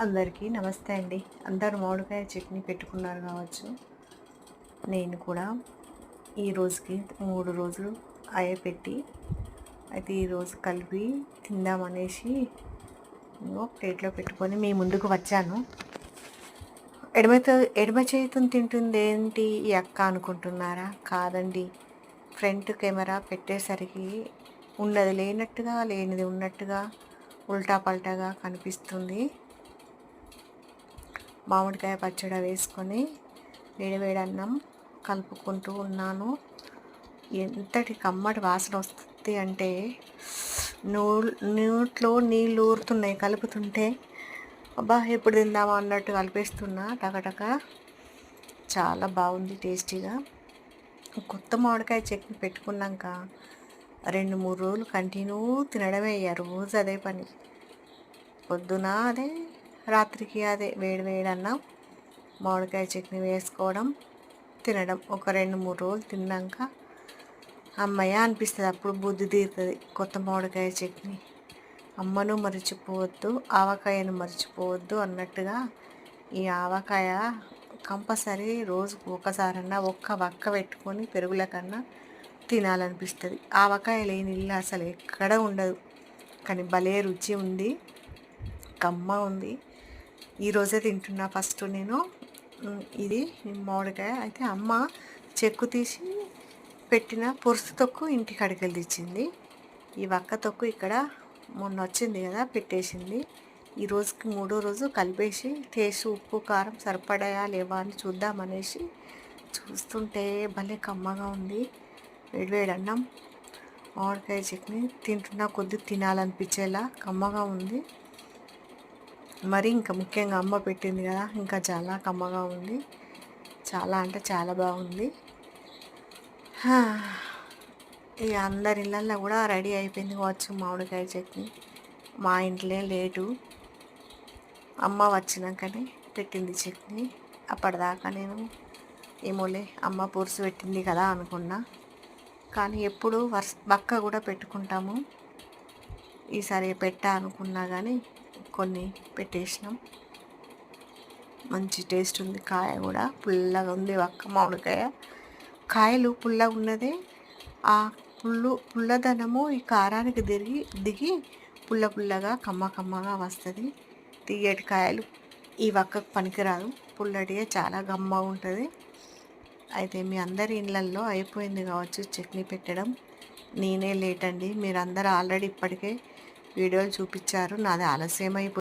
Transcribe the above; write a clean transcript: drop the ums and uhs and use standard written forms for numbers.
అందరికీ నమస్తే అండి. అందరూ మామిడికాయ చట్నీ పెట్టుకున్నారు కావచ్చు. నేను కూడా ఈ రోజుకి 3 రోజులు పెట్టి అయితే ఈరోజు కలిపి తిందామనేసి ప్లేట్లో పెట్టుకొని మీ ముందుకు వచ్చాను. ఎడమ చేతిని తింటుంది ఏంటి ఈ అక్క అనుకుంటున్నారా? కాదండి, ఫ్రంట్ కెమెరా పెట్టేసరికి ఉన్నది లేనట్టుగా, లేనిది ఉన్నట్టుగా, ఉల్టా పల్టాగా కనిపిస్తుంది. మామిడికాయ పచ్చడి వేసుకొని వేడివేడి అన్నం కలుపుకుంటూ ఉన్నాను. ఎంతటి కమ్మటి వాసన వస్తుంది అంటే నోట్లో నీళ్ళు ఊరుతున్నాయి కలుపుతుంటే. అబ్బా, ఎప్పుడు తిందామా అన్నట్టు కలిపేస్తున్నా టకటక. చాలా బాగుంది, టేస్టీగా. కొత్త మామిడికాయ చట్నీ పెట్టుకున్నాక 2-3 రోజులు కంటిన్యూ తినడమే. రోజు అదే పని. పొద్దున అదే, రాత్రికి అదే, వేడి అన్నం మామిడికాయ చట్నీ వేసుకోవడం, తినడం. ఒక 2-3 రోజులు తిన్నాక అమ్మయ్య అనిపిస్తుంది. అప్పుడు బుద్ధి తీరుతుంది. కొత్త మామిడికాయ చట్నీ. అమ్మను మర్చిపోవద్దు, ఆవకాయను మర్చిపోవద్దు అన్నట్టుగా ఈ ఆవకాయ కంపల్సరీ రోజుకు ఒకసారన్నా ఒక్క వక్క పెట్టుకొని పెరుగుల కన్నా తినాలనిపిస్తుంది. ఆవకాయ లేని ఇల్లు అసలు ఎక్కడ ఉండదు. కానీ భలే రుచి ఉంది, కమ్మ ఉంది. ఈరోజే తింటున్నా ఫస్ట్ నేను. ఇది మామిడికాయ అయితే అమ్మ చెక్కు తీసి పెట్టిన పురుసు తొక్కు ఇంటికి అడిగెళ్ళి తెచ్చింది. ఈ వక్క తొక్కు ఇక్కడ మొన్న వచ్చింది కదా, పెట్టేసింది. ఈ రోజుకి 3వ రోజు కలిపేసి టేస్ట్, ఉప్పు కారం సరిపడాయా లేవా అని చూద్దామనేసి చూస్తుంటే భలే కమ్మగా ఉంది. వేడివేడి అన్నం మామిడికాయ చట్నీ తింటున్నా కొద్ది తినాలనిపించేలా కమ్మగా ఉంది. మరి ఇంకా ముఖ్యంగా అమ్మ పెట్టింది కదా, ఇంకా చాలా కమ్మగా ఉంది. చాలా అంటే చాలా బాగుంది. ఇక అందరి ఇళ్ళల్లో కూడా రెడీ అయిపోయింది కావచ్చు మామిడికాయ చట్నీ. మా ఇంట్లో లేటు, అమ్మ వచ్చినాకనే పెట్టింది చట్నీ. అప్పటిదాకా నేను ఏమోలే అమ్మ పురుసు పెట్టింది కదా అనుకున్నా. కానీ ఎప్పుడు వక్క కూడా పెట్టుకుంటాము. ఈసారి పెట్టా అనుకున్నా కానీ కొన్ని పెట్టేసినాం. మంచి టేస్ట్ ఉంది. కాయ కూడా పుల్లగా ఉంది. వక్క మామిడికాయ కాయలు పుల్లగా ఉన్నదే, ఆ పుల్లదనము ఈ కారానికి దిగి పుల్లగా కమ్మగా వస్తుంది. తీయటి కాయలు ఈ వక్కకు పనికిరాదు, పుల్లటిగా చాలా గమ్మగా ఉంటుంది. అయితే మీ అందరి ఇళ్ళల్లో అయిపోయింది కావచ్చు చట్నీ పెట్టడం. నేనే లేట్ అండి. మీరందరూ ఆల్రెడీ ఇప్పటికే వీడియోలు చూపించారు, నాది ఆలస్యం అయిపోయింది.